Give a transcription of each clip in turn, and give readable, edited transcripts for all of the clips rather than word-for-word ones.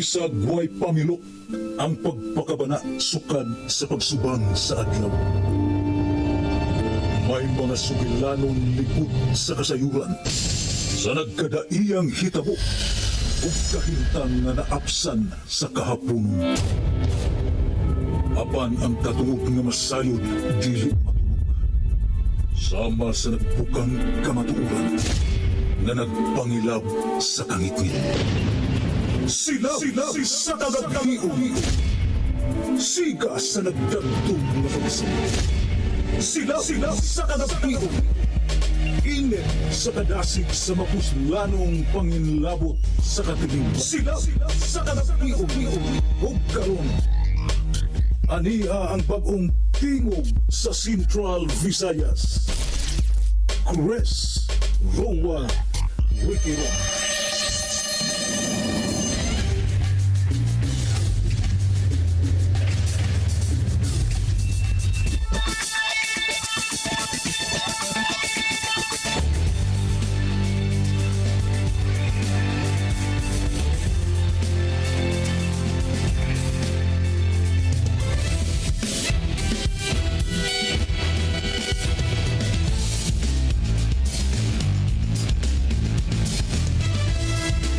Bisag way pamilok ang pagpakabana sukad sa pagsubang sa adlaw. May mga sugilanon likod sa kasayuran sa nagkadaiyang hitabo ug kahintang nga naapsan sa kahapon. Apan ang katungod nga masayod dili matulog. Sama sa nagbukang kamatuoran na nagpangilab sa kangitngit. Silab sa Kagabhion. Siga sa nagdagtog na pag-isip. Silab sa Kagabhion. Init sa kadasig sa mapuslanong panginlabot sa katiling. Silab sa Kagabhion. Huwag karon. Aniha ang bagong tingog sa Central Visayas. Chris Rowa Wikiron.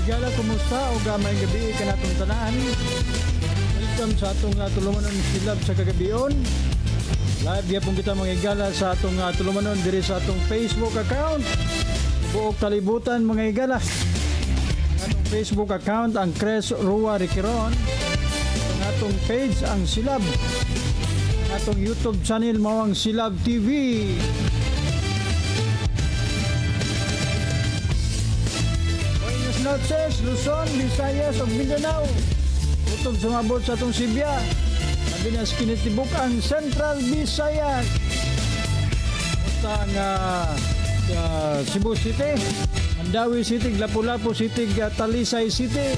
Gala, kumusta o gamay gabi ka natong tanan? Welcome sa atong tulumanon Silab sa Kagabhion. Live yapon kita mga igala sa atong tulumanon diri sa atong Facebook account. Buok kalibutan mga igala. Atong Facebook account ang Chris Rowa Wikiron. Ang atong page ang Silab. Atong YouTube channel mao ang Silab TV. Noches, Luzon, Visayas ug Mindanao. Utog sumabot sa atong Sibya. Labi na kinitibuk ang Central Visayas. Basta ang Cebu City, Mandawi City, Lapu-Lapu City, Talisay City.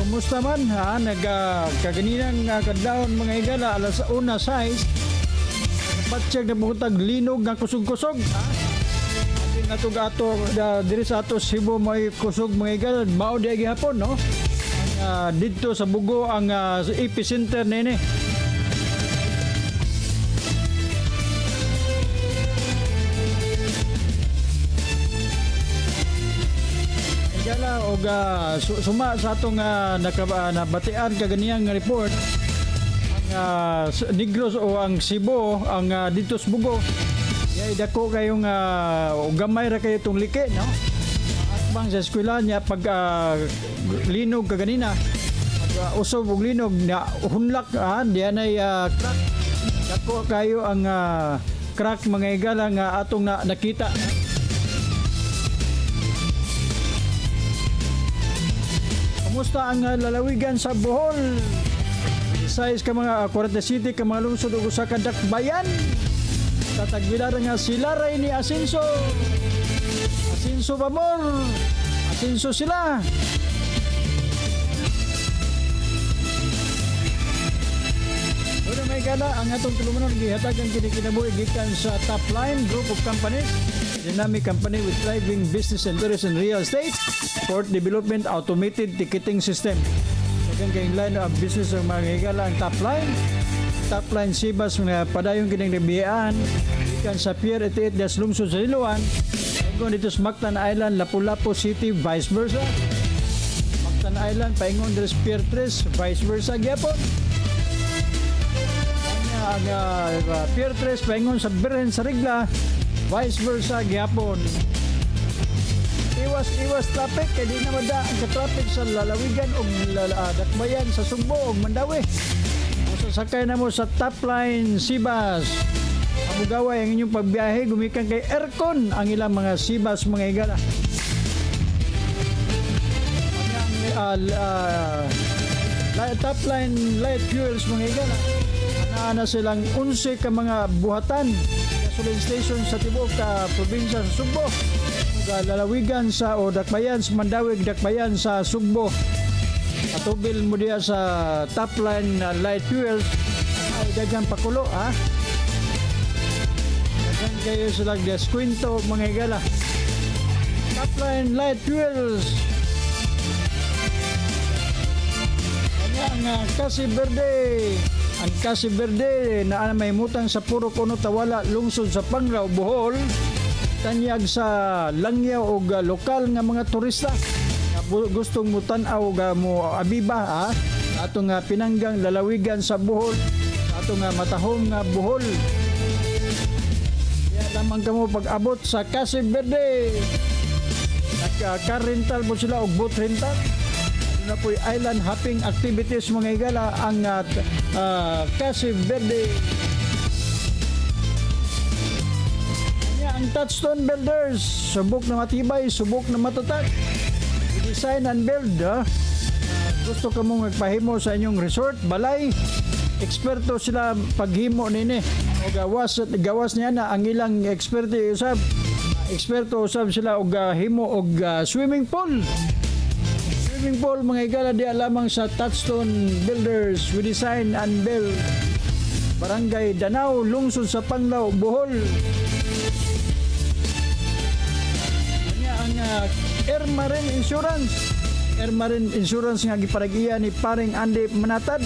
Kumusta man ha? Kaganinang kadlawon mga igala alas 1:06. Patsyag na butag linog nga kusog-kusog. Ating ato diri sa ato Cebu may kusog mga igala. Mao di gihapon no. Ang didto sa Bugo ang epicenter nini. Igala og suma sa atong nabatian kaganiyang report. Negros o ang Cebu ang dito sa Bugo yay dako kayong gamay ra kayo itong liki no at bang sa eskwela niya pag linog kaganina pag usob og linog na hunlak diyan ay crack dako kayo ang crack mga igala nga atong nakita. Kamusta ang lalawigan sa Bohol? Size ka mga 40 city ka mga lungsod ug usa ka dakbayan. Tatagbilar nga sila ray ni Asenso. Asenso Bamor. Asenso sila. Pero may gala ang atong tulumanon gihatagan kini kinabuhi gikan sa Top Line Group of Companies. Dynamic company with thriving business and tourism real estate, port development, automated ticketing system. Kayong line of business ng mga higala ang Top Line Sibas mga padayong kining nabiyaan ikan sa Pier 88 das lungsod sa Liloan paingon dito sa Mactan Island, Lapu-Lapu City, vice versa. Mactan Island paingon dito sa Pier 3 vice versa gyapon. Ang Pier 3 paingon sa Birhen sa Rigla vice versa gyapon. Iwas traffic kay di na mada ang traffic sa lalawigan o dakbayan sa Sugbo o Mandawi. O sasakay na mo sa Top Line Sibas. Amugaway ang inyong pagbiyahe gumikan kay aircon ang ilang mga Sibas mga igala. Top Line Light Fuels mga igala. Ana silang 11 ka mga buhatan gasoline station sa tibuok probinsya sa Sugbo. Lalawigan sa o dakbayan sa Mandawig, dakbayan sa Sugbo. Atubil mo diya sa Top Line Light Fuels ay dagang pakulo Yan kayo sila deskwento mga higala. Tapline Light Fuels. Ang Kasi Verde. Ang Kasi Verde na may mutang sa puro kuno tawala lungsod sa Panglao, Bohol. Tanyag sa langyaw o lokal nga mga turista. Gustong mo tanaw mo abiba ato nga pinanggang lalawigan sa Bohol, ato nga matahong nga Bohol. Kaya lamang kamo pag-abot sa Kasi Verde. Car rental mo sila og boat rental. Na po'y island hopping activities mga higala ang Kasi Verde. Ang Touchstone Builders, subok na matibay, subok na matatag. Design and build, gusto ka mong magpahimo sa inyong resort, balay, eksperto sila paghimo nini. O gawas niya na ang ilang eksperto usab sila og himo og swimming pool. Swimming pool mga higala di lamang sa Touchstone Builders, we design and build. Barangay Danao, lungsod sa Panglao, Bohol. Air Marine Insurance. Air Marine Insurance nga giparagiya ni paring Andy Manatad.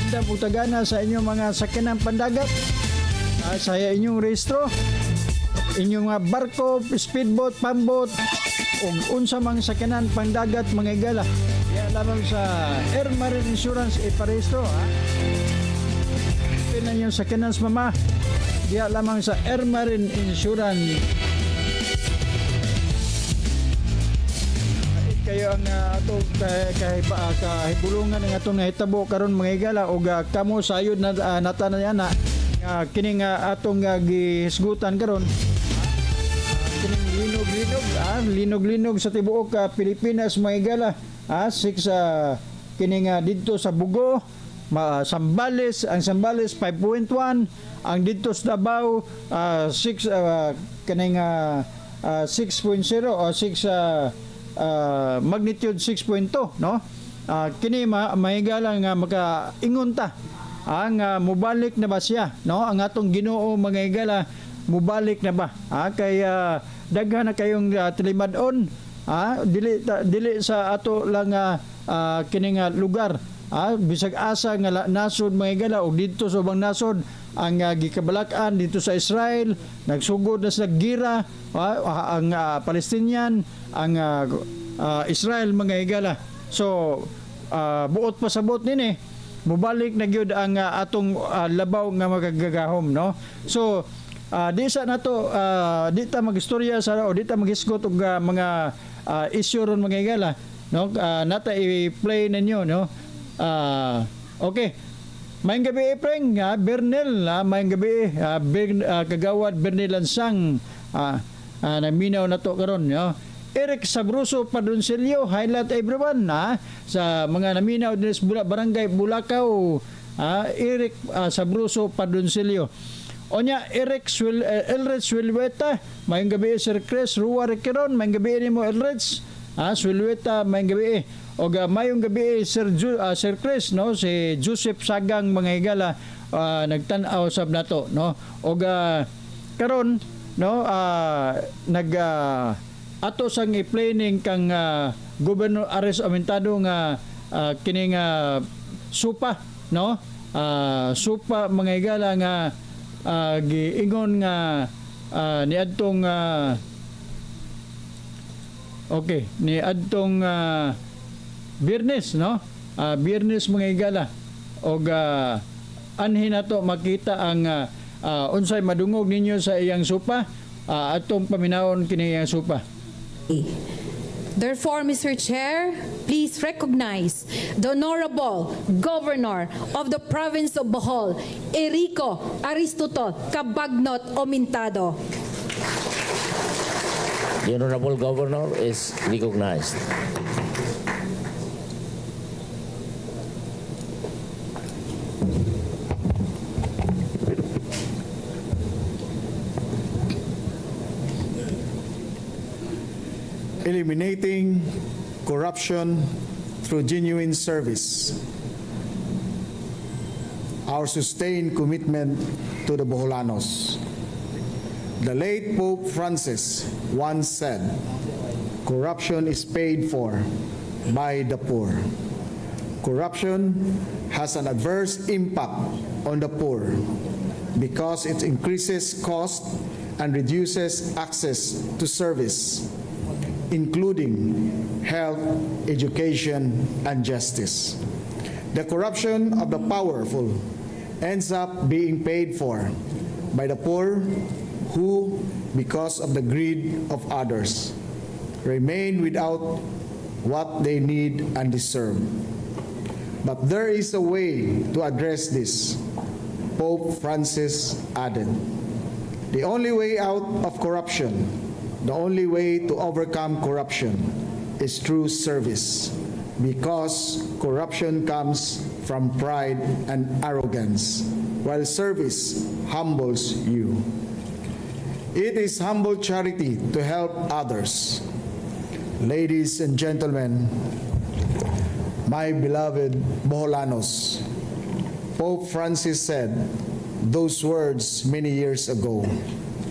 Anda putagana sa inyong mga sakinang pandagat. Sa inyong rehistro, inyong mga barko, speedboat, pambot, o unsa mang sakinan pandagat mga higala. Kaya lamang sa Air Marine Insurance iparehistro. Pinan yung sakinan sa mama. Kaya lamang sa Air Marine Insurance. Kayo ang ato kahibulungan ng atong nahitabo karon mga higala o kamo sayod na natanan na kining atong gihisgutan karon kining linog-linog sa tibuok Pilipinas mga higala kining didto sa Bugo Sambales, ang Sambales 5.1, ang didto sa Davao 6 kining 6.0 o 6 magnitude 6.2 no kini mahigala nga makaingon ta ang mubalik na ba siya no ang atong Ginoo mga higala mubalik na ba kaya daghan na kayong tilimadon dili sa ato lang kini nga lugar bisag asa nga nasod mga higala og didto sa ubang nasod ang gikabalakan dito sa Israel nagsugod na sa gira ang Palestinian ang Israel mga higala so buot pasabot nini mubalik na gyud ang atong labaw nga magagagahom no so di sa nato di ta magistorya sa o di ta maghisgot og mga issue ron mga higala no nata i-play ninyo no okay. Mayang gabi Efreng, Bernel, mayang gabi kagawad Bernel Lansang, naminaw na to karon. Eric Sabruso Padonsilio, highlight everyone sa mga naminaw din sa Barangay Bulacau, Eric Sabruso Padonsilio. Onya Eric Elrich Wilweta, mayang gabi Sir Chris Rua Requiron, mayang gabi ni mo Elrich, Wilweta, mayang gabi o mayong gabi Sir Chris no si Joseph Sagang mga higala nagtan-aw sab nato no o karon no ato sang i-planning kang Governor Ares Amentado nga kining supa no supa mga higala nga giingon nga niadtong okay niadtong Biyernes no Biyernes mga higala og anhin nato makita ang unsay madungog ninyo sa iyang supa atong paminawon kini iyang supa. Therefore, Mr. Chair, please recognize the Honorable Governor of the Province of Bohol, Erico Aristotle Cabagnot Omintado. The Honorable Governor is recognized. Eliminating corruption through genuine service. Our sustained commitment to the Boholanos. The late Pope Francis once said, "Corruption is paid for by the poor." Corruption has an adverse impact on the poor because it increases cost and reduces access to service, including health, education, and justice. The corruption of the powerful ends up being paid for by the poor who, because of the greed of others, remain without what they need and deserve. But there is a way to address this. Pope Francis added, "The only way out of corruption, the only way to overcome corruption is through service, because corruption comes from pride and arrogance, while service humbles you. It is humble charity to help others." Ladies and gentlemen, my beloved Boholanos, Pope Francis said those words many years ago,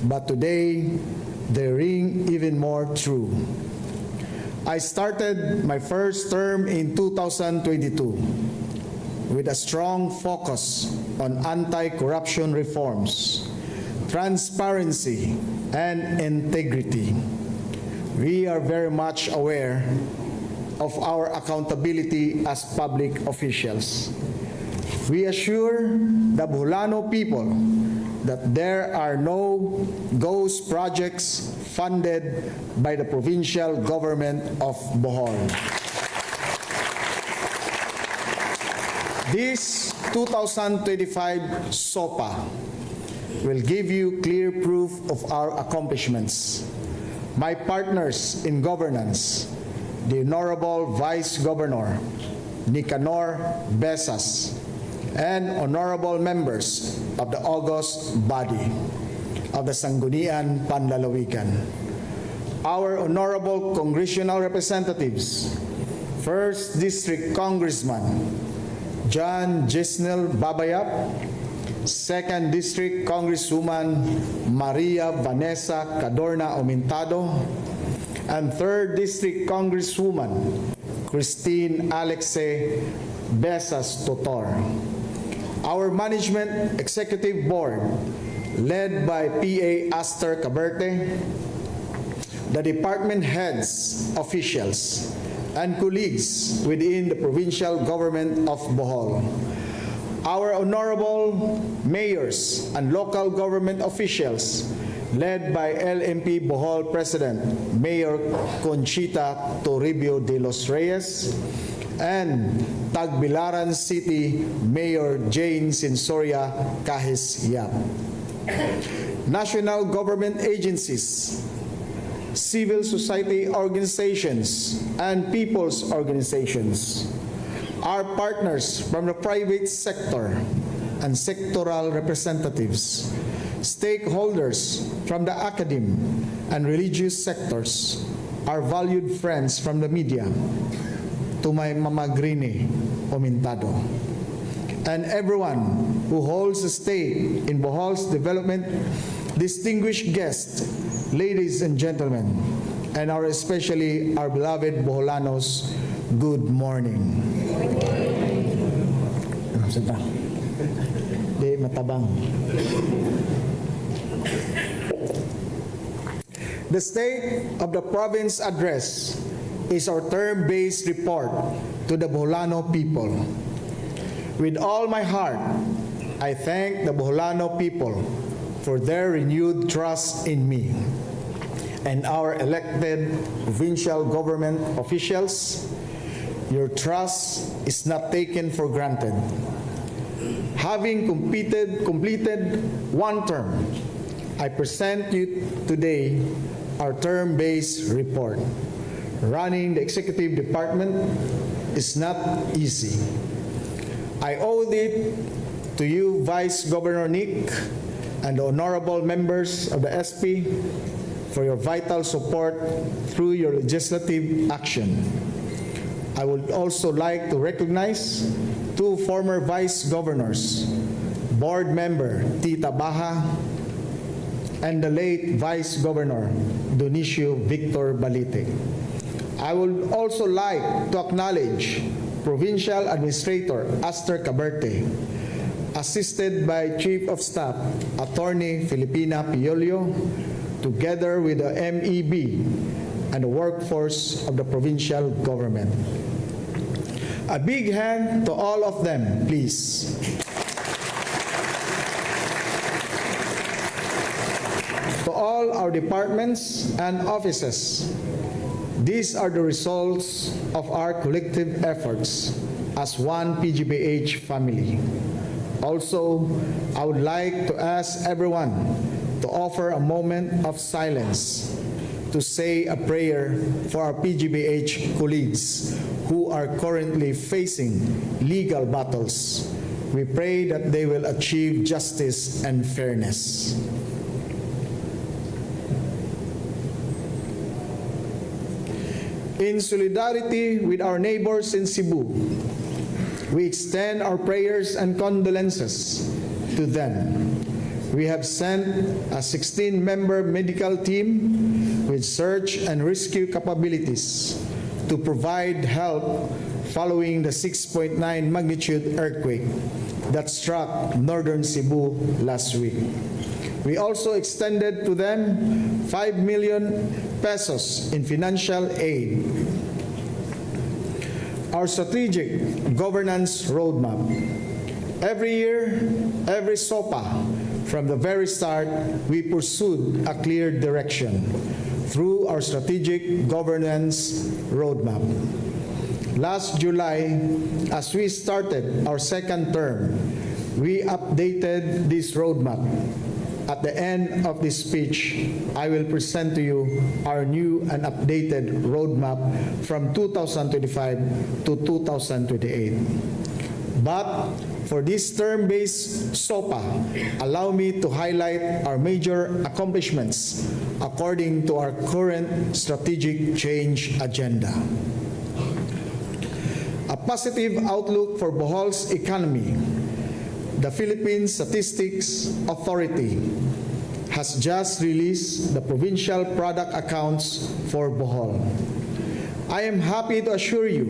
but today they ring even more true. I started my first term in 2022 with a strong focus on anti-corruption reforms, transparency, and integrity. We are very much aware of our accountability as public officials. We assure the Boholano people that there are no ghost projects funded by the provincial government of Bohol. This 2025 SOPA will give you clear proof of our accomplishments. My partners in governance, the Honorable Vice Governor Nicanor Besas, and honorable members of the august body of the Sangguniang Panlalawigan, our honorable congressional representatives, 1st District Congressman John Gisnel Babayap, 2nd District Congresswoman Maria Vanessa Cadorna Omintado, and 3rd District Congresswoman Christine Alexe Besas Totor. Our Management Executive Board, led by PA Aster Caberte, the department heads, officials, and colleagues within the provincial government of Bohol, our honorable mayors and local government officials, led by LMP Bohol President Mayor Conchita Toribio de los Reyes, and Tagbilaran City Mayor Jane Sinsoria Kahis Yap. National government agencies, civil society organizations, and people's organizations, our partners from the private sector and sectoral representatives, stakeholders from the academe and religious sectors, our valued friends from the media, to my Mamagrini Omintado, and everyone who holds a stake in Bohol's development, distinguished guests, ladies and gentlemen, and especially our beloved Boholanos, good morning. Di matabang. The State of the Province Address is our term-based report to the Boholano people. With all my heart, I thank the Boholano people for their renewed trust in me and our elected provincial government officials. Your trust is not taken for granted. Having completed one term, I present you today our term-based report. Running the executive department is not easy. I owe it to you, Vice Governor Nick, and the honorable members of the SP for your vital support through your legislative action. I would also like to recognize two former vice governors, board member Tita Baha and the late Vice Governor Dionisio Victor Balite. I would also like to acknowledge Provincial Administrator Aster Caberte, assisted by Chief of Staff Attorney Filipina Piolio, together with the MEB and the workforce of the provincial government. A big hand to all of them, please. To all our departments and offices, these are the results of our collective efforts as one PGBH family. Also, I would like to ask everyone to offer a moment of silence to say a prayer for our PGBH colleagues who are currently facing legal battles. We pray that they will achieve justice and fairness. In solidarity with our neighbors in Cebu, we extend our prayers and condolences to them. We have sent a 16-member medical team with search and rescue capabilities to provide help following the 6.9 magnitude earthquake that struck northern Cebu last week. We also extended to them 5 million pesos in financial aid. Our strategic governance roadmap. Every year, every SOPA, from the very start, we pursued a clear direction through our strategic governance roadmap. Last July, as we started our second term, we updated this roadmap. At the end of this speech, I will present to you our new and updated roadmap from 2025 to 2028. But for this term-based SOPA, allow me to highlight our major accomplishments according to our current strategic change agenda. A positive outlook for Bohol's economy. The Philippine Statistics Authority has just released the provincial product accounts for Bohol. I am happy to assure you,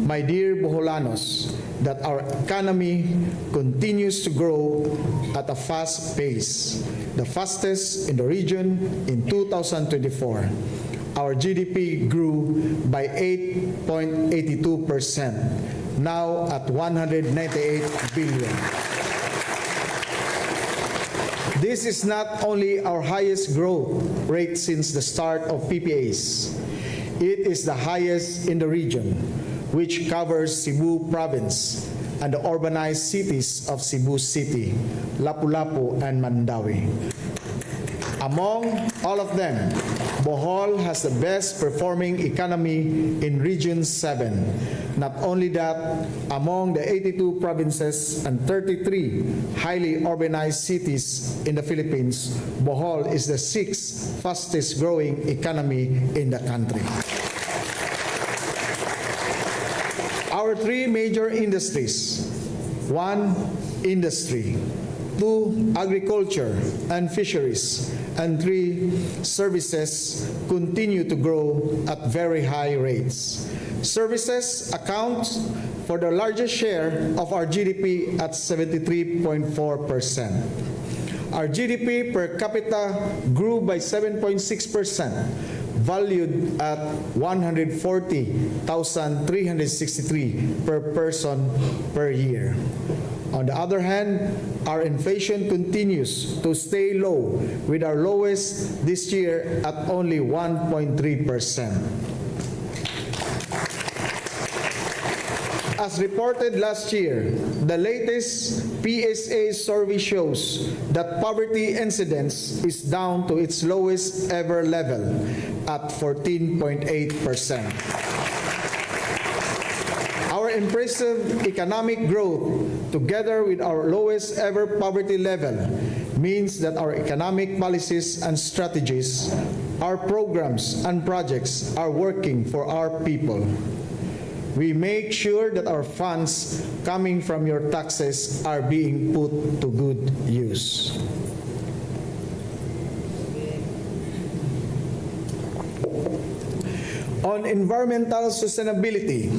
my dear Boholanos, that our economy continues to grow at a fast pace, the fastest in the region in 2024. Our GDP grew by 8.82%, now at 198 billion. This is not only our highest growth rate since the start of PPAs, it is the highest in the region, which covers Cebu Province and the urbanized cities of Cebu City, Lapu-Lapu, and Mandawi. Among all of them, Bohol has the best performing economy in Region 7. Not only that, among the 82 provinces and 33 highly urbanized cities in the Philippines, Bohol is the 6th fastest growing economy in the country. Our three major industries: 1. Industry, 2. Agriculture and fisheries, and 3. Services continue to grow at very high rates. Services account for the largest share of our GDP at 73.4%. Our GDP per capita grew by 7.6%, valued at 140,363 per person per year. On the other hand, our inflation continues to stay low, with our lowest this year at only 1.3%. As reported last year, the latest PSA survey shows that poverty incidence is down to its lowest ever level at 14.8%. Our impressive economic growth, together with our lowest ever poverty level, means that our economic policies and strategies, our programs and projects are working for our people. We make sure that our funds coming from your taxes are being put to good use. On environmental sustainability,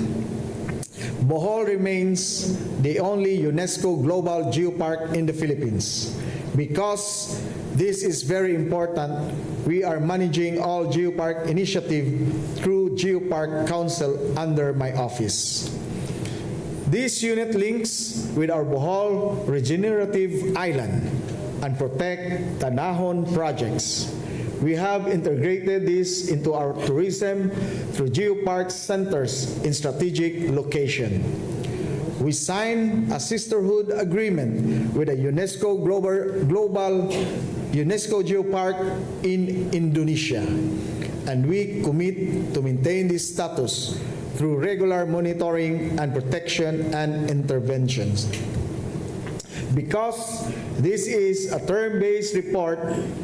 Bohol remains the only UNESCO Global Geopark in the Philippines. Because this is very important, we are managing all geopark initiative through Geopark Council under my office. This unit links with our Bohol Regenerative Island and Protect Tanahon projects. We have integrated this into our tourism through geopark centers in strategic location. We signed a sisterhood agreement with a UNESCO Global UNESCO Geopark in Indonesia, and we commit to maintain this status through regular monitoring and protection and interventions. Because this is a term-based report,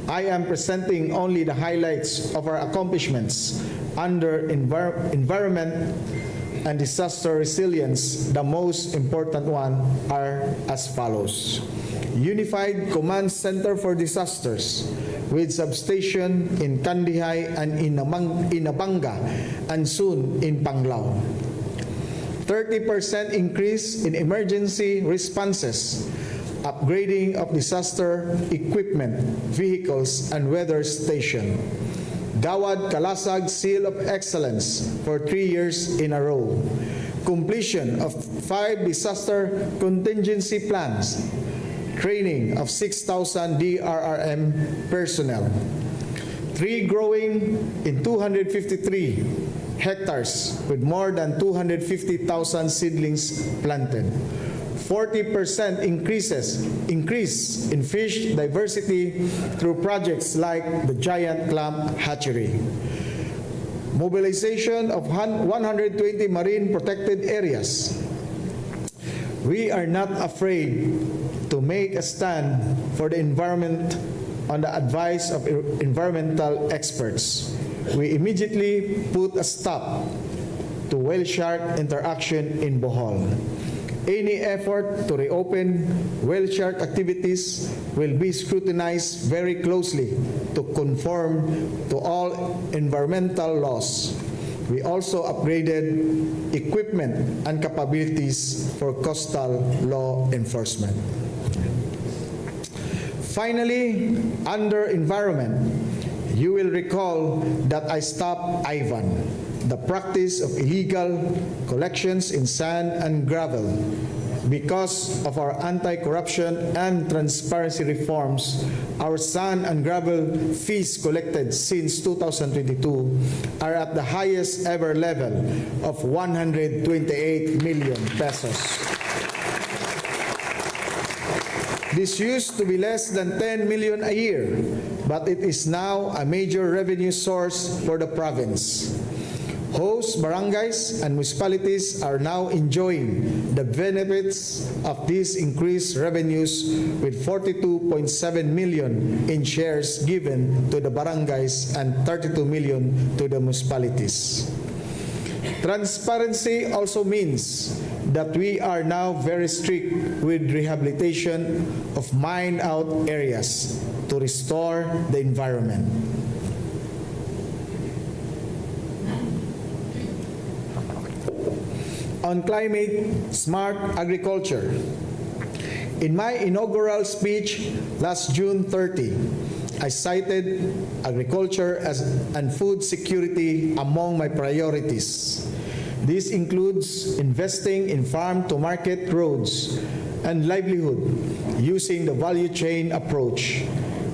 I am presenting only the highlights of our accomplishments under environment and disaster resilience. The most important one are as follows. Unified Command Center for Disasters with substation in Kandihay and in Abanga and soon in Panglao. 30% increase in emergency responses, upgrading of disaster equipment, vehicles, and weather station. Gawad Kalasag Seal of Excellence for 3 years in a row. Completion of 5 disaster contingency plans. Training of 6,000 DRRM personnel. Tree growing in 253 hectares with more than 250,000 seedlings planted. 40% increase in fish diversity through projects like the Giant Clam Hatchery. Mobilization of 120 marine protected areas. We are not afraid to make a stand for the environment on the advice of environmental experts. We immediately put a stop to whale shark interaction in Bohol. Any effort to reopen whale shark activities will be scrutinized very closely to conform to all environmental laws. We also upgraded equipment and capabilities for coastal law enforcement. Finally, under environment, you will recall that I stopped IVAN, the practice of illegal collections in sand and gravel. Because of our anti-corruption and transparency reforms, our sand and gravel fees collected since 2022 are at the highest ever level of 128 million pesos. This used to be less than 10 million a year, but it is now a major revenue source for the province. Host barangays and municipalities are now enjoying the benefits of these increased revenues with 42.7 million in shares given to the barangays and 32 million to the municipalities. Transparency also means that we are now very strict with rehabilitation of mined-out areas to restore the environment. On climate smart agriculture. In my inaugural speech last June 30, I cited agriculture and food security among my priorities. This includes investing in farm-to-market roads and livelihood using the value chain approach.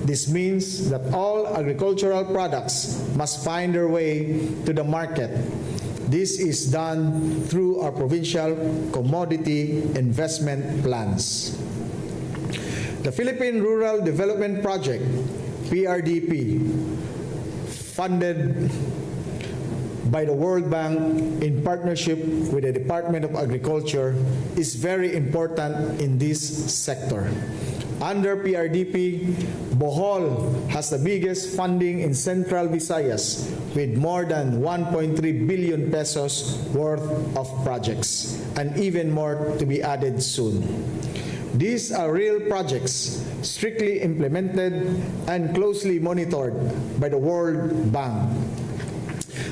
This means that all agricultural products must find their way to the market. This is done through our provincial commodity investment plans. The Philippine Rural Development Project, PRDP, funded by the World Bank in partnership with the Department of Agriculture, is very important in this sector. Under PRDP, Bohol has the biggest funding in Central Visayas with more than 1.3 billion pesos worth of projects and even more to be added soon. These are real projects strictly implemented and closely monitored by the World Bank.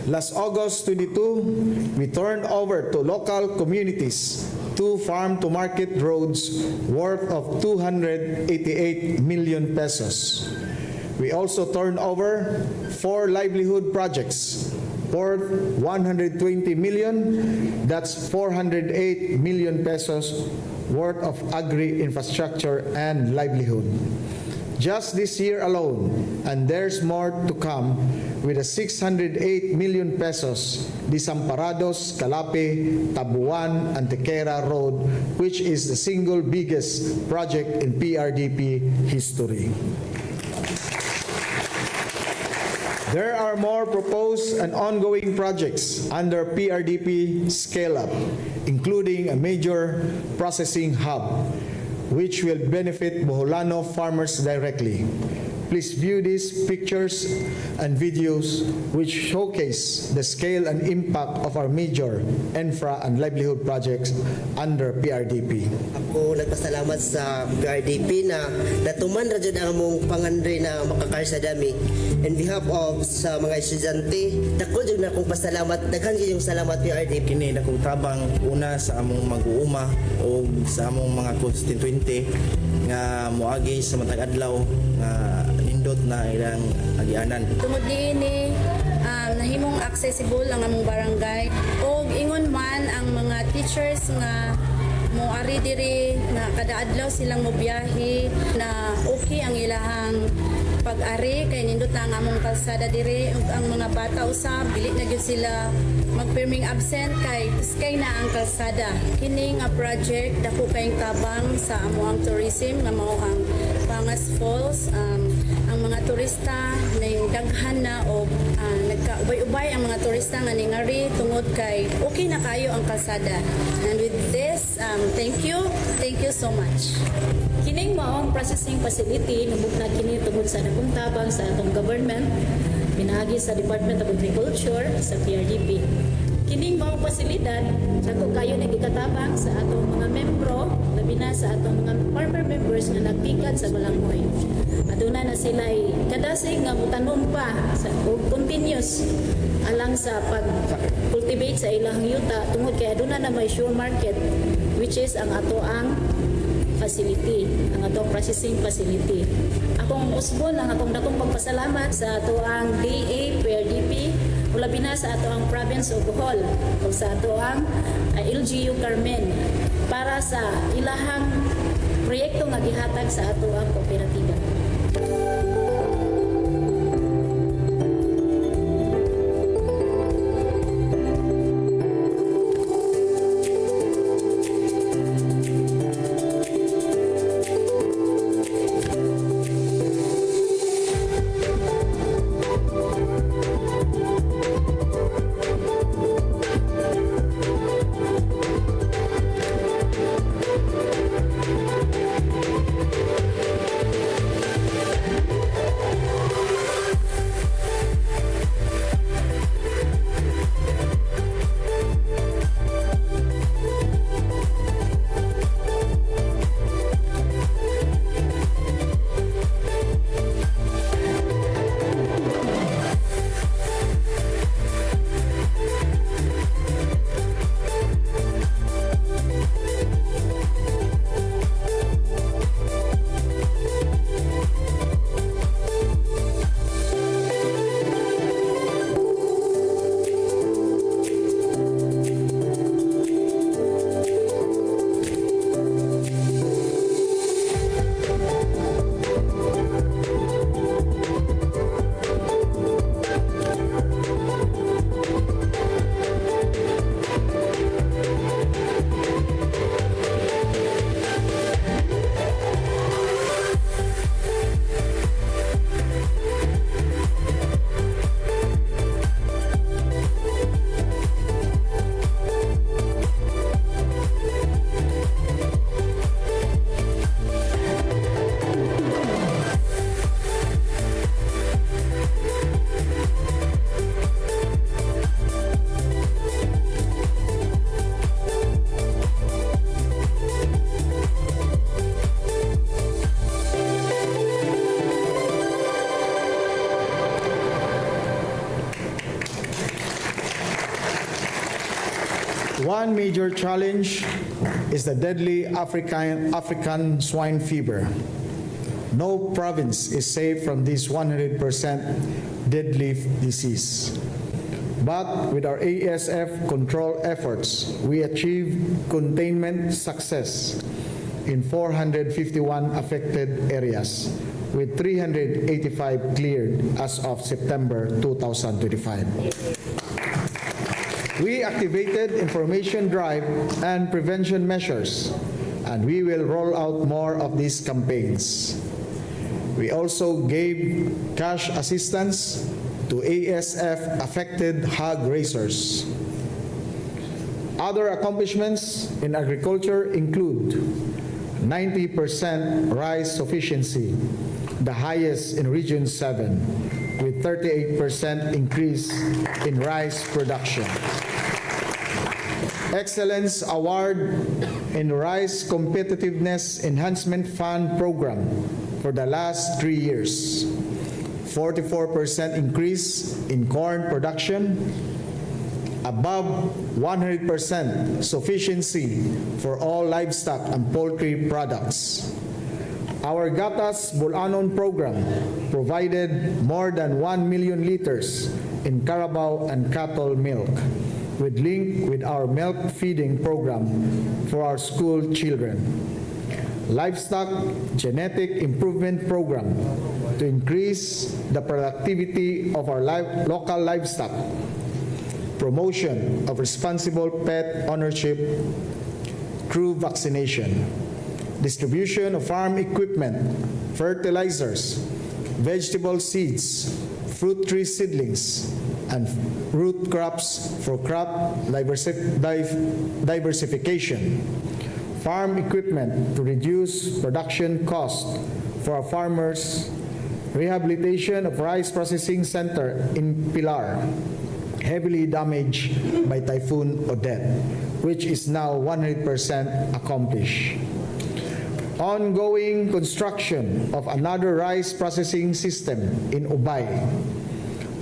Last August 22, we turned over to local communities 2 farm-to-market roads worth of 288 million pesos. We also turned over 4 livelihood projects worth 120 million. That's 408 million pesos worth of agri-infrastructure and livelihood. Just this year alone, and there's more to come, with a 608 million pesos Desamparados, Calape, Tabuan, Antequera Road, which is the single biggest project in PRDP history. There are more proposed and ongoing projects under PRDP Scale-Up, including a major processing hub, which will benefit Boholano farmers directly. Please view these pictures and videos which showcase the scale and impact of our major infra and livelihood projects under PRDP. Ako nagpasalamat sa PRDP na natuman ra jud ang among pangandoy na makakarsa dami. In behalf of sa mga estudyante, dako jud na akong pasalamat, daghan gyud yung salamat PRDP. Kini dakong tabang una sa among mag-uuma o sa among mga constituente nga moagi sa matag adlaw nga nindot na ilang agianan. Tungod niini nahimong accessible ang among barangay og ingon man ang mga teachers nga moari diri na kada adlaw silang mobiyahe na okay ang ilahang pag-ari kay nindot na ang among kalsada diri ug ang mga bata usab dili na gyud sila magpirming absent kay na ang kalsada. Kini nga project dako kayong tabang sa amuang tourism nga mao ang Pangas Falls. Ang mga turista na daghan na o nagkaubay-ubay ang mga turista nga ningari tungod kay okay na kayo ang kalsada. And with this, thank you so much. Kining maong processing facility nabukna kini tungod sa dakong tabang sa atong government pinagi sa Department of Agriculture sa PRDP. Kining maong pasilidad dako kayo nagikatabang sa atong mga membro labi na sa atong mga farmer members nga nagpikad sa balanghoy. Aduna na sila kadasig nga mutanom pa sa continuous alang sa pag-cultivate sa ilang yuta tungod kay aduna na may sure market which is ang ato ang facility, ang atong processing facility. Akong usbon ang akong dakong pagpasalamat sa ato ang DA PRDP ulabi na sa ato ang province of Bohol o sa ato ang LGU Carmen para sa ilahang proyekto nga gihatag sa ato ang kooperatiba. One major challenge is the deadly African swine fever. No province is safe from this 100% deadly disease. But with our ASF control efforts, we achieved containment success in 451 affected areas, with 385 cleared as of September 2025. We activated information drive and prevention measures, and we will roll out more of these campaigns. We also gave cash assistance to ASF affected hog raisers. Other accomplishments in agriculture include 90% rice sufficiency, the highest in Region 7, with 38% increase in rice production. Excellence Award in Rice Competitiveness Enhancement Fund Program for the last 3 years. 44% increase in corn production, above 100% sufficiency for all livestock and poultry products. Our Gatas Bulanon program provided more than 1 million liters in Carabao and cattle milk, with link with our milk feeding program for our school children. Livestock Genetic Improvement Program to increase the productivity of our local livestock. Promotion of responsible pet ownership through vaccination. Distribution of farm equipment, fertilizers, vegetable seeds, fruit tree seedlings, and root crops for crop diversification. Farm equipment to reduce production cost for our farmers. Rehabilitation of rice processing center in Pilar, heavily damaged by Typhoon Odette, which is now 100% accomplished. Ongoing construction of another rice processing system in Ubay.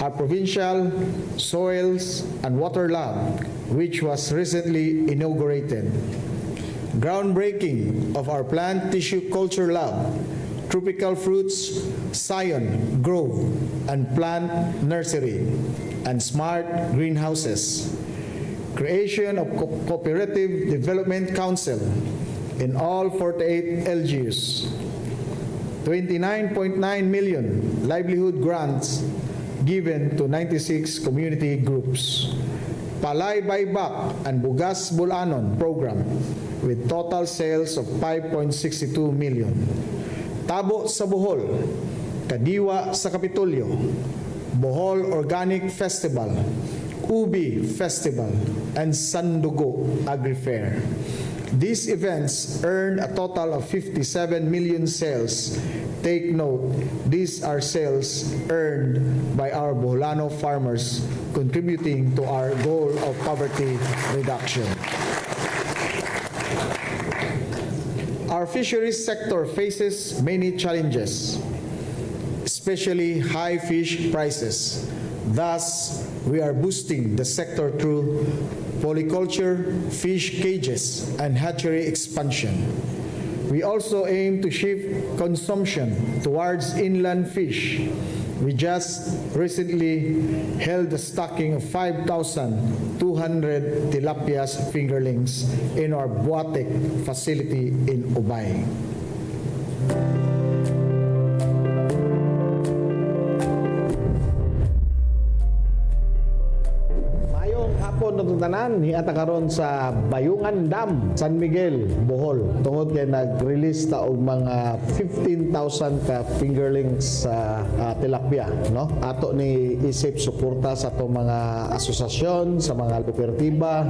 Our provincial soils and water lab, which was recently inaugurated. Groundbreaking of our plant tissue culture lab, tropical fruits, Scion Grove, and plant nursery, and smart greenhouses. Creation of Cooperative Development Council in all 48 LGUs. 29.9 million livelihood grants given to 96 community groups. Palay Baybak and Bugas Bulanon program with total sales of 5.62 million. Tabo sa Bohol, Kadiwa sa Kapitolyo, Bohol Organic Festival, Ubi Festival, and Sandugo Agri-Fair. These events earned a total of 57 million sales. Take note, these are sales earned by our Boholano farmers, contributing to our goal of poverty reduction. Our fisheries sector faces many challenges, especially high fish prices. Thus, we are boosting the sector through polyculture, fish cages, and hatchery expansion. We also aim to shift consumption towards inland fish. We just recently held the stocking of 5,200 tilapias fingerlings in our Buatek facility in Ubay. Itong tanan hiata karon sa Bayungan Dam, San Miguel, Bohol. Tungod kay nag-release ta og mga 15,000 ka fingerlings sa tilapia, no? Ato ni isip suporta sa atong mga asosasyon, sa mga kooperatiba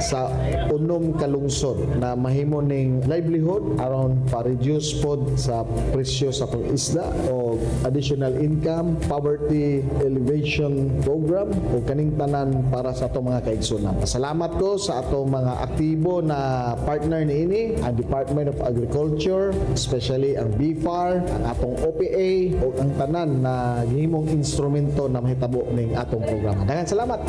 sa unom ka lungsod na mahimo ning livelihood aron pa-reduce pod sa presyo sa atong isda o additional income, poverty elevation program o kaning tanan para sa atong mga kaigsunan. Pasalamat ko sa atong mga aktibo na partner niini, ang Department of Agriculture, especially ang BFAR, ang atong OPA o ang tanan na gihimong instrumento na mahitabo ning atong programa. Daghang salamat.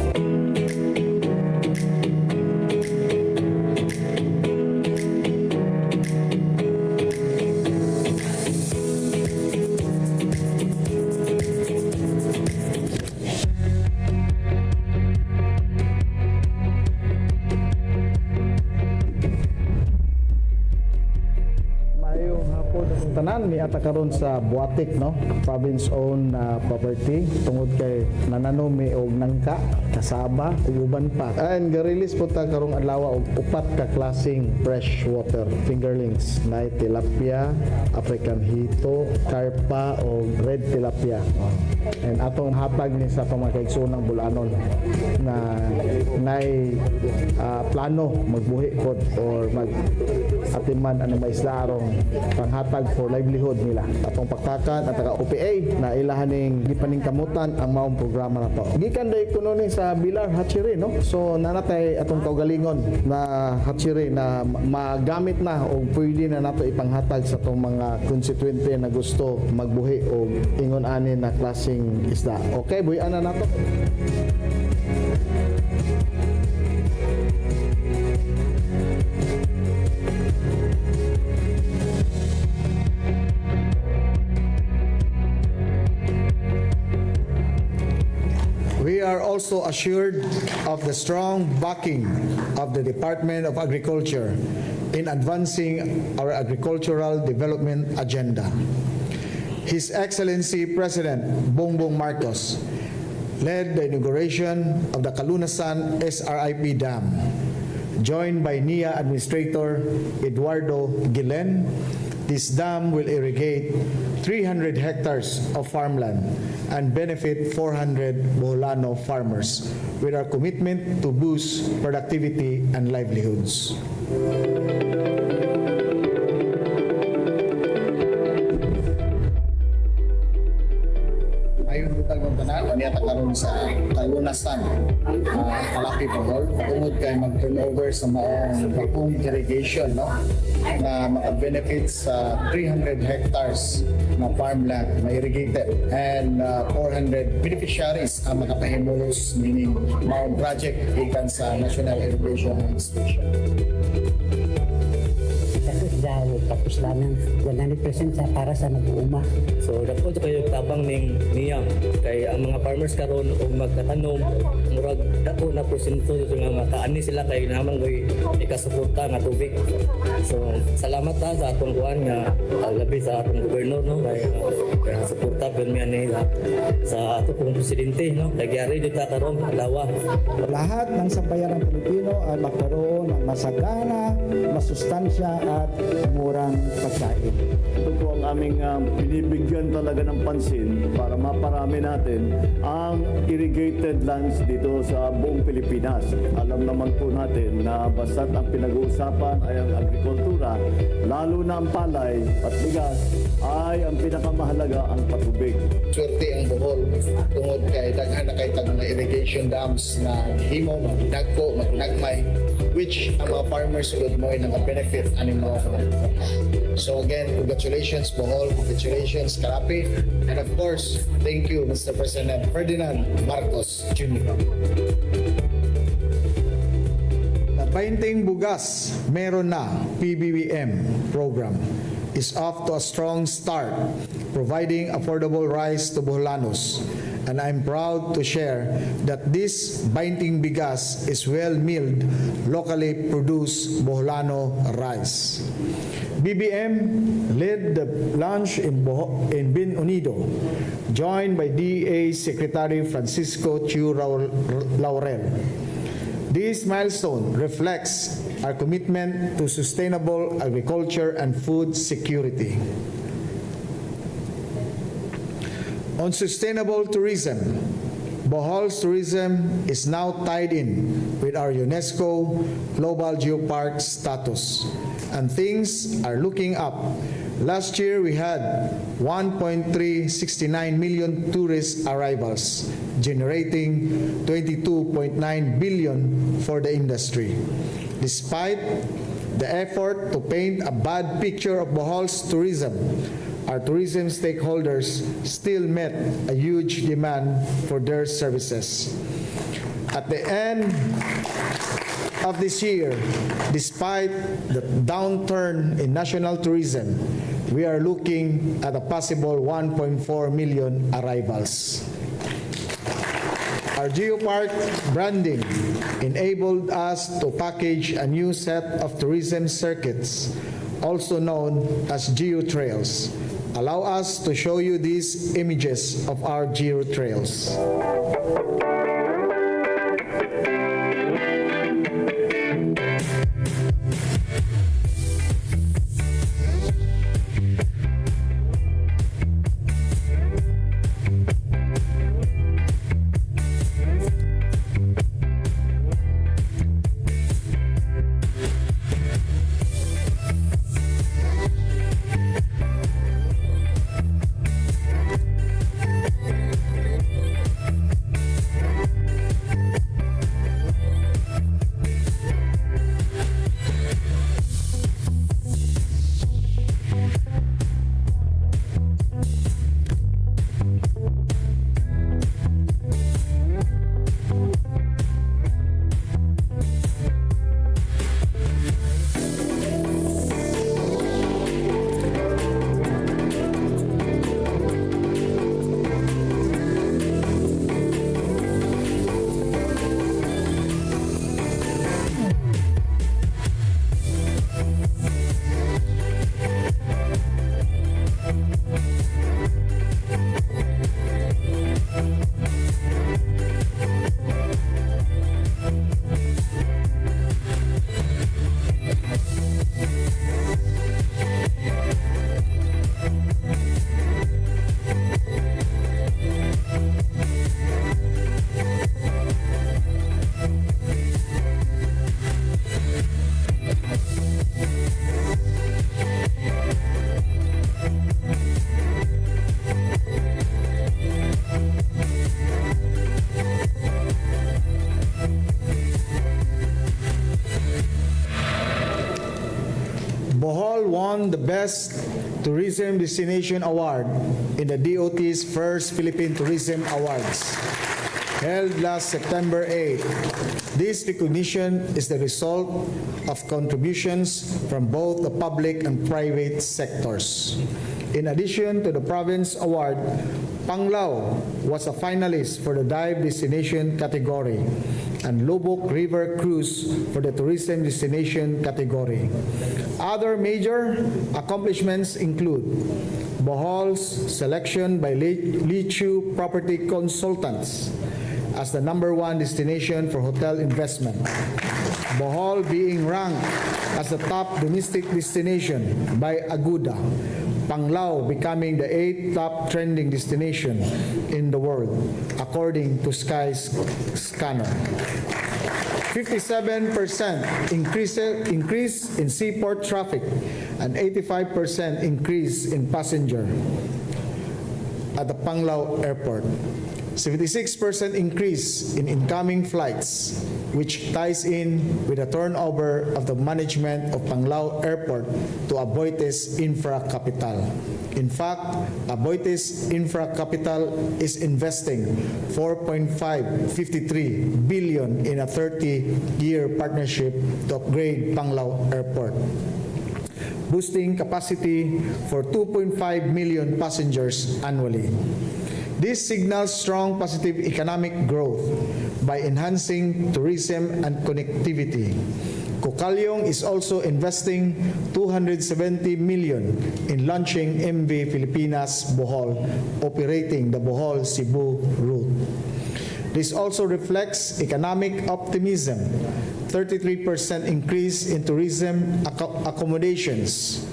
Tanan ni ata karon sa Buatik, no? Province owned property tungod kay nananomi og nangka, kasaba ug uban pa. And ga-release po ta karong adlaw og upat ka klaseng freshwater fingerlings na tilapia, African hito, karpa o red tilapia. And atong hatag ni sa atong mga kaigsoonang bulanon na nay plano magbuhi pod or mag-atiman ano may isla arong panghatag for livelihood nila. Atong paktakan at taga OPA na ilahaning gipaningkamutan ang maong programa na to. Gikan day kuno ni sa Bilar Hatchery, no? So nanatay atong kaugalingon na hatchery na magamit na o pwede na nato ipanghatag sa atong mga konstituente na gusto magbuhi o ingon ani na klaseng isda. Okay, buhian na nato. We are also assured of the strong backing of the Department of Agriculture in advancing our agricultural development agenda. His Excellency President Bongbong Marcos led the inauguration of the Kalunasan SRIP Dam, joined by NIA Administrator Eduardo Gilen. This dam will irrigate 300 hectares of farmland and benefit 400 Boholano farmers with our commitment to boost productivity and livelihoods. Ayun butang ng tanan, niya karon sa Kalunasan, Kalaki Bohol, tungod kay mag-turnover sa maong bakong irrigation, no? Na maka-benefit sa 300 hectares na farmland na irrigated and 400 beneficiaries ang makapahimulos, meaning maong project ikan sa National Irrigation Station. Tapos namin 100% sa para sa mag-uuma. So dako to kayo tabang ning niya kay ang mga farmers karon og magkatanom murag dako na porsyento dito nga makaani sila kay naman koy ikasuporta nga tubig. So salamat ta sa atong kuan nga labi sa atong gobernador, no, kay suporta pud mi ani sa atong presidente, no, kay gyari dito karon adlaw. Lahat ng sambayanang Pilipino ay magkaroon ng masagana, masustansya at murang pagkain. Ito po ang aming binibigyan talaga ng pansin para maparami natin ang irrigated lands dito sa buong Pilipinas. Alam naman po natin na basta't ang pinag-uusapan ay ang agrikultura, lalo na ang palay at bigas, ay ang pinakamahalaga ang patubig. Swerte ang Bohol tungod kay daghan na kay tag mga irrigation dams na himo, magdagko, magnagmay, which ang mga farmers would mo naka-benefit aning mga. So again, congratulations Bohol, congratulations Karapi, and of course, thank you Mr. President Ferdinand Marcos Jr. The 20 Bugas meron na PBBM program is off to a strong start, providing affordable rice to Boholanos. And I'm proud to share that this Bainting Bigas is well-milled, locally produced Boholano rice. BBM led the launch in Bin Unido, joined by DA Secretary Francisco Chiu Laurel. This milestone reflects our commitment to sustainable agriculture and food security. On sustainable tourism, Bohol's tourism is now tied in with our UNESCO Global Geopark status, and things are looking up. Last year, we had 1.369 million tourist arrivals, generating 22.9 billion for the industry. Despite the effort to paint a bad picture of Bohol's tourism, our tourism stakeholders still met a huge demand for their services. At the end of this year, despite the downturn in national tourism, we are looking at a possible 1.4 million arrivals. Our Geopark branding enabled us to package a new set of tourism circuits also known as geotrails. Allow us to show you these images of our geotrails. Bohol won the Best Tourism Destination Award in the DOT's first Philippine Tourism Awards, held last September 8. This recognition is the result of contributions from both the public and private sectors. In addition to the province award, Panglao was a finalist for the dive destination category and Lubbock River Cruise for the tourism destination category. Other major accomplishments include Bohol's selection by Lichu Property Consultants as the #1 destination for hotel investment, Bohol being ranked as the top domestic destination by Aguda, Panglao becoming the 8th top trending destination in the world, according to Skyscanner. 57% increase in seaport traffic and 85% increase in passenger at the Panglao Airport. 76% increase in incoming flights, which ties in with the turnover of the management of Panglao Airport to Aboitiz Infra Capital. In fact, Aboitiz Infra Capital is investing 4.553 billion in a 30-year partnership to upgrade Panglao Airport, boosting capacity for 2.5 million passengers annually. This signals strong positive economic growth by enhancing tourism and connectivity. Cocalyong is also investing 270 million in launching MV Filipinas Bohol, operating the Bohol-Cebu route. This also reflects economic optimism, 33% increase in tourism accommodations.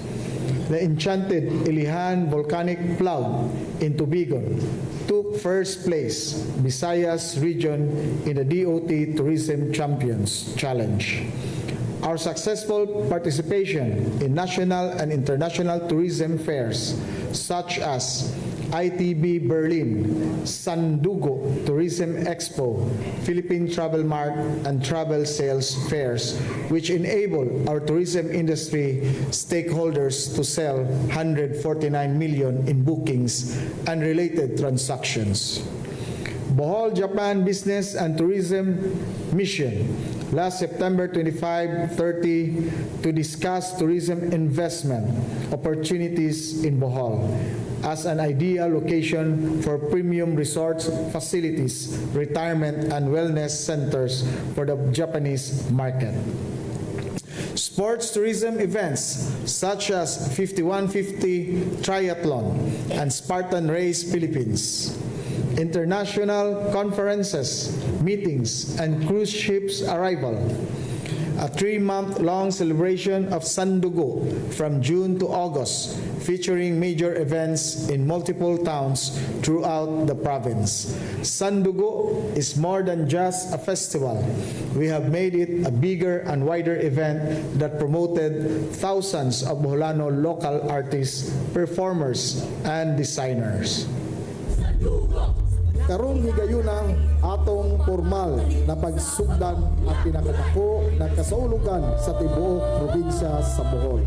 The enchanted Ilihan volcanic plug in Tubigon took first place, Visayas region, in the DOT Tourism Champions Challenge. Our successful participation in national and international tourism fairs such as ITB Berlin, Sandugo Tourism Expo, Philippine Travel Mart, and travel sales fairs, which enable our tourism industry stakeholders to sell 149 million in bookings and related transactions. Bohol Japan Business and Tourism Mission last September 25-30 to discuss tourism investment opportunities in Bohol as an ideal location for premium resorts, facilities, retirement, and wellness centers for the Japanese market. Sports tourism events such as 5150 Triathlon and Spartan Race Philippines. International conferences, meetings, and cruise ships arrival. A 3-month-long celebration of Sandugo from June to August, featuring major events in multiple towns throughout the province. Sandugo is more than just a festival. We have made it a bigger and wider event that promoted thousands of Boholano local artists, performers, and designers. Karong higayuna atong formal na pagsugdan ang pinakadako na kasaulugan sa tibuok probinsya sa Bohol.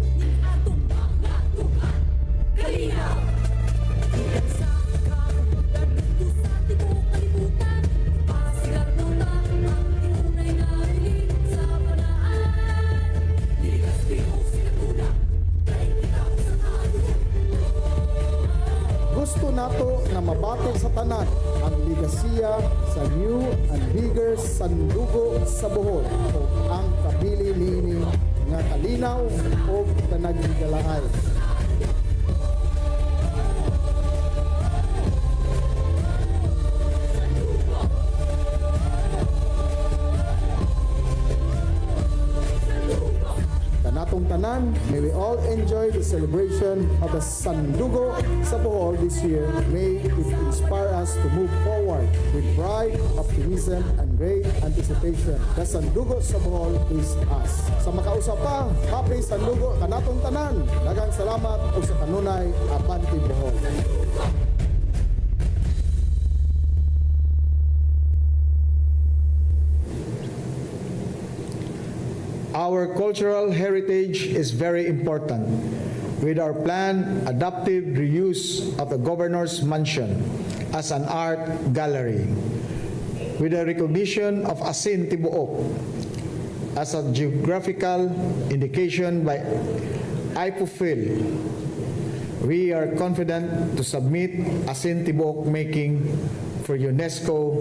Gusto nato na mabati sa tanan ang ligasiya sa new and bigger Sandugo sa Bohol o ang kabili niini nga kalinaw o kanagigalaay. Kanatong tanan, may we all enjoy the celebration of the Sandugo sa Bohol this year. May it inspire us to move forward with pride, optimism, and great anticipation. The Sandugo sa Bohol is us. Sa makausap pa, happy Sandugo kanatong tanan. Daghang salamat o sa kanunay, Abante Bohol. Our cultural heritage is very important. With our planned adaptive reuse of the Governor's Mansion as an art gallery, with the recognition of Asin Tibuok as a geographical indication by IPOFIL, we are confident to submit Asin Tibuok making for UNESCO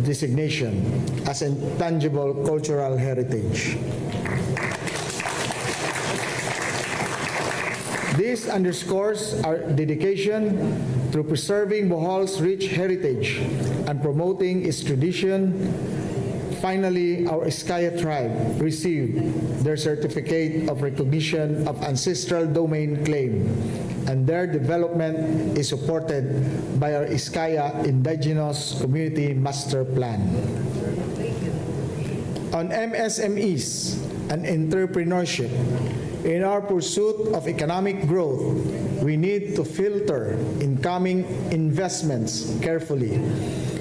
designation as intangible cultural heritage. This underscores our dedication to preserving Bohol's rich heritage and promoting its tradition. Finally, our Iskaya tribe received their certificate of recognition of ancestral domain claim, and their development is supported by our Iskaya Indigenous Community Master Plan. On MSMEs and entrepreneurship, in our pursuit of economic growth, we need to filter incoming investments carefully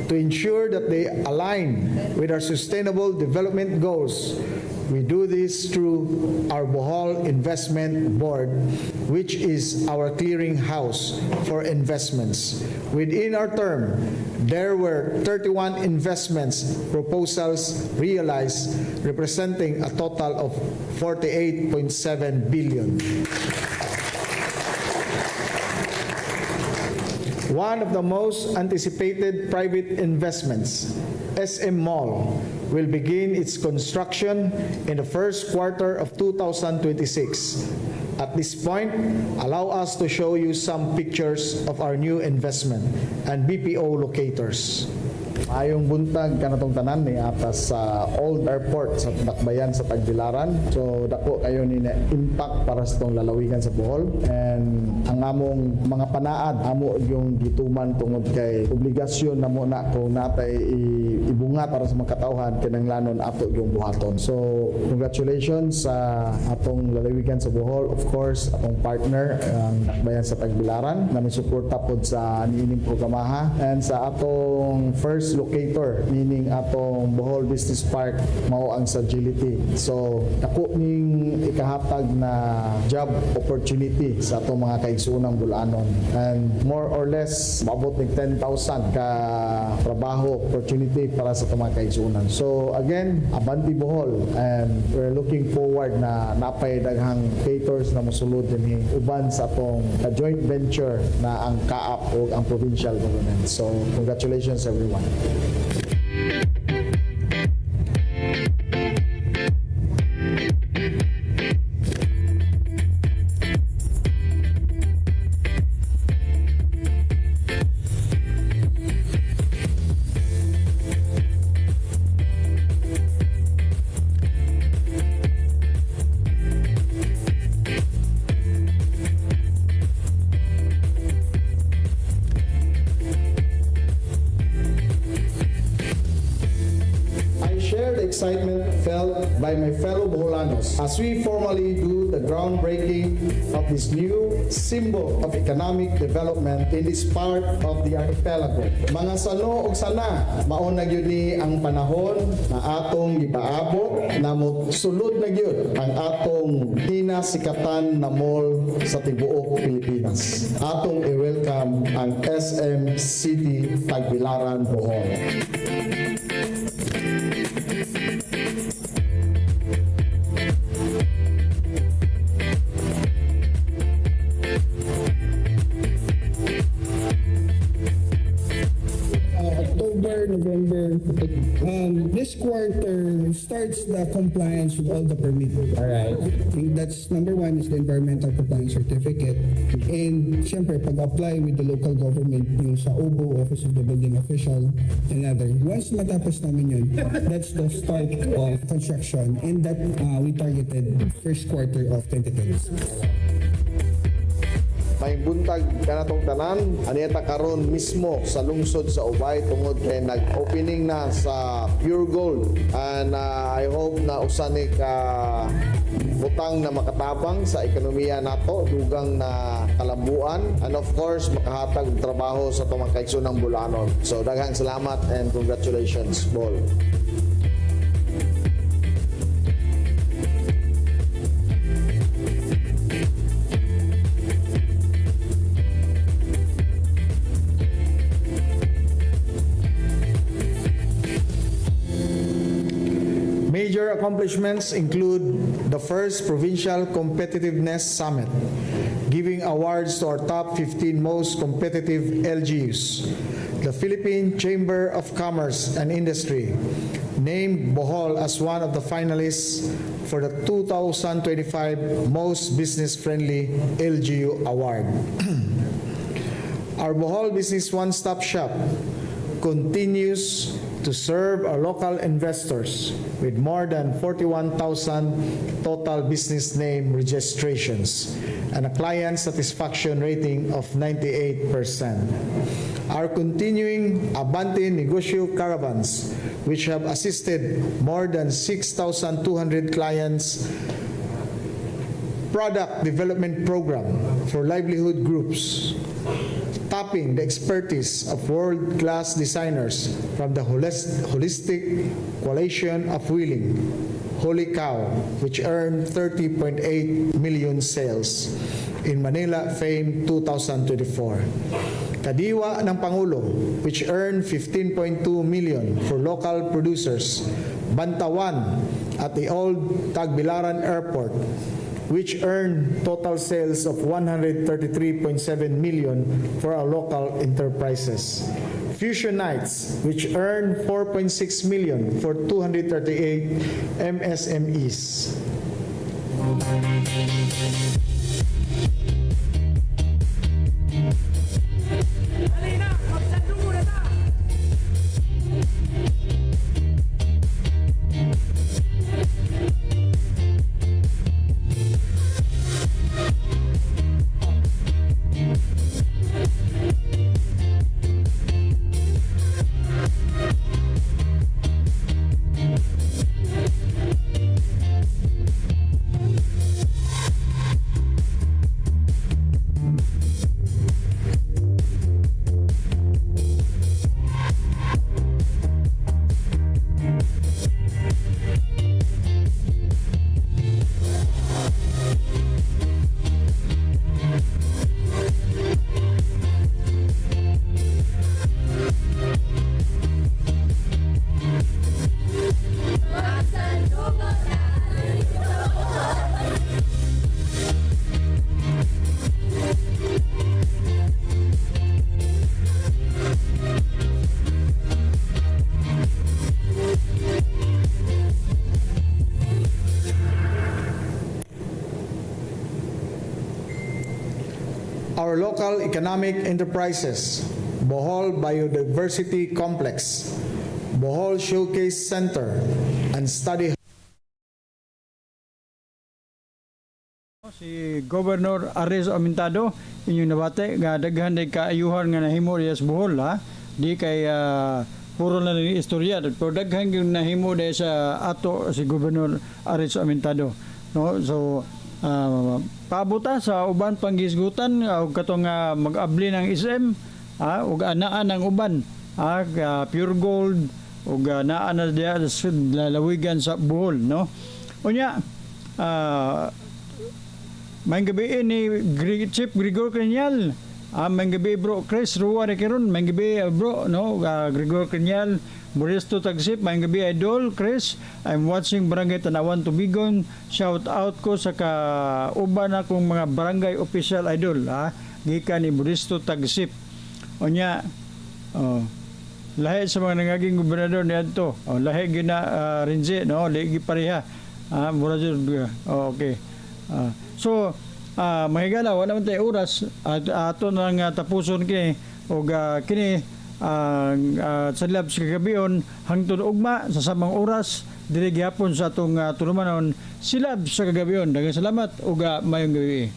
to ensure that they align with our sustainable development goals. We do this through our Bohol Investment Board, which is our clearinghouse for investments. Within our term, there were 31 investments proposals realized, representing a total of 48.7 billion. One of the most anticipated private investments, SM Mall, will begin its construction in the first quarter of 2026. At this point, allow us to show you some pictures of our new investment and BPO locators. Ayong buntag kanatong tanan ni atas sa Old Airport sa Dakbayan sa Tagbilaran. So dako kayo ni impact para sa tong lalawigan sa Bohol, and ang among mga panaad amo yung gituman tungod kay obligasyon na mo na kung natay ibungat para sa mga katawhan kinahanglanon ato yung buhaton. So congratulations sa atong lalawigan sa Bohol, of course atong partner ang Dakbayan sa Tagbilaran na misuporta pod sa niining programaha, and sa atong first locator, meaning atong Bohol Business Park, mao ang sa Agility. So dako ning ikahatag na job opportunity sa atong mga kaigsuonang Bulanon, and more or less maabot ng 10,000 ka trabaho opportunity para sa atong mga kaigsuonan. So again, Abante Bohol, and we're looking forward na napay daghang caters na mosulod dinhi uban sa atong joint venture na ang CAAP o ang provincial government. So congratulations everyone. excitement felt by my fellow Boholanos as we formally do the groundbreaking of this new symbol of economic development in this part of the archipelago. Mga sano ug sana, mauna gyud ni ang panahon na atong gipaabot na sulod na gyud ang atong hinasikatan na mall sa tibuok Pilipinas. Atong i-welcome ang SM City Tagbilaran, Bohol. October, November. This quarter starts the compliance with all the permits. All right. That's number one is the environmental compliance certificate. And siyempre, pag-apply with the local government, yung sa OBO, Office of the Building Official, and other. Once matapos namin yun, that's the start of construction. And that we targeted first quarter of 2026. May buntag kanatong tanan anieta karon mismo sa lungsod sa Ubay tungod kay nag-opening na sa Pure Gold, and I hope na usani ka butang na makatabang sa ekonomiya nato, dugang na kalambuan, and of course makahatag og trabaho sa tumang kaigsunang Bulanon. So daghang salamat and congratulations, Bol. Major accomplishments include the first Provincial Competitiveness Summit, giving awards to our top 15 most competitive LGUs. The Philippine Chamber of Commerce and Industry named Bohol as one of the finalists for the 2025 Most Business-Friendly LGU Award. Our Bohol Business One-Stop Shop continues to serve our local investors with more than 41,000 total business name registrations and a client satisfaction rating of 98%. Our continuing Abante Negosyo Caravans, which have assisted more than 6,200 clients, product development program for livelihood groups, tapping the expertise of world-class designers from the Holistic Coalition of Wheeling, Holy Cow, which earned 30.8 million sales in Manila Fame 2024. Kadiwa ng Pangulo, which earned 15.2 million for local producers. Bantawan at the Old Tagbilaran Airport, which earned total sales of 133.7 million for our local enterprises. Fusion Nights, which earned 4.6 million for 238 MSMEs. Our local economic enterprises, Bohol Biodiversity Complex, Bohol Showcase Center, and Study. Si Governor Ares Amintado inyong nabate nga daghan day kaayuhan nga nahimo diya sa Bohol, ha, di kay puro na ning istorya pero daghan gyud nahimo dahil sa ato si Gobernador Aris Amentado, no? So pabuta sa uban panggisgutan og katong mag-abli ng SM ug anaan ng uban pure gold ug naa na diya sa lalawigan sa Bohol, no? Unya may gabi ni Chief Grigor Crinyal. May gabi bro Chris Ruwa ni karon, may gabi bro, no? Grigor Crinyal, Modesto Tagsip, may gabi idol Chris. I'm watching Barangay Tanawan Tubigon. Shout out ko sa kauban akong mga barangay official idol gikan ni Modesto Tagsip. Unya lahi sa mga nangaging gobernador niadto. Lahi gina Rinze, no? Ligi pareha. Mura jud. Okay. So mahigala wala man tay oras at ato nang tapuson kini og kini Silab Sa Kagabhion hangtod ugma sa samang oras dili gihapon sa atong tulumanon. Silab Sa Kagabhion. Daghang salamat ug mayong gabi.